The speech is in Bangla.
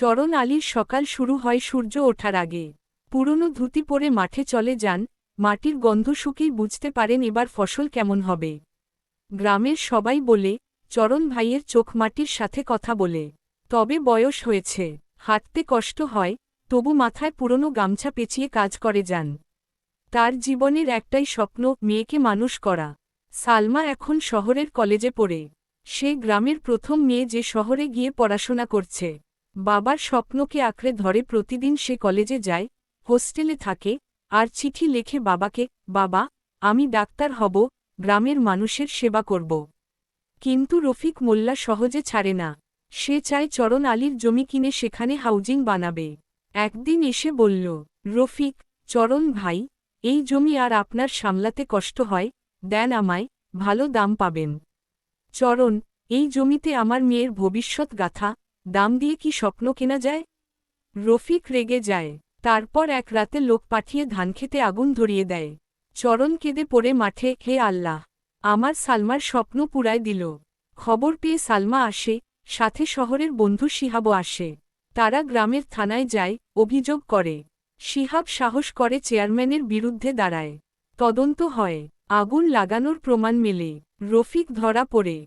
চরণ আলীর সকাল শুরু হয় সূর্য ওঠার আগে। পুরনো ধুতি পরে মাঠে চলে যান, মাটির গন্ধ শুকেই বুঝতে পারেন এবার ফসল কেমন হবে। গ্রামের সবাই বলে, চরণ ভাইয়ের চোখ মাটির সাথে কথা বলে। তবে বয়স হয়েছে, হাঁটতে কষ্ট হয়, তবু মাথায় পুরনো গামছা পেঁচিয়ে কাজ করে যান। তার জীবনের একটাই স্বপ্ন, মেয়েকে মানুষ করা। সালমা এখন শহরের কলেজে পড়ে। সে গ্রামের প্রথম মেয়ে যে শহরে গিয়ে পড়াশোনা করছে। বাবার স্বপ্নকে আঁকড়ে ধরে প্রতিদিন সে কলেজে যায়, হোস্টেলে থাকে, আর চিঠি লেখে বাবাকে, বাবা, আমি ডাক্তার হব, গ্রামের মানুষের সেবা করব। কিন্তু রফিক মোল্লা সহজে ছাড়ে না। সে চায় চরণ আলীর জমি কিনে সেখানে হাউজিং বানাবে। একদিন এসে বলল, রফিক, চরণ ভাই, এই জমি আর আপনার সামলাতে কষ্ট হয়, দেন আমায়, ভালো দাম পাবেন। চরণ, এই জমিতে আমার মেয়ের ভবিষ্যৎ গাথা, দাম দিয়ে কি স্বপ্ন কেনা যায়? রফিক রেগে যায়। তারপর এক রাতে লোক পাঠিয়ে ধানক্ষেতে আগুন ধরিয়ে দেয়। চরণ কেঁদে পড়ে মাঠে, হে আল্লাহ, আমার সালমার স্বপ্ন পুরায় দিল। খবর পেয়ে সালমা আসে, সাথে শহরের বন্ধু শিহাবও আসে। তারা গ্রামের থানায় যায়, অভিযোগ করে। শিহাব সাহস করে চেয়ারম্যানের বিরুদ্ধে দাঁড়ায়। তদন্ত হয়, আগুন লাগানোর প্রমাণ মেলে। রফিক ধরা পড়ে।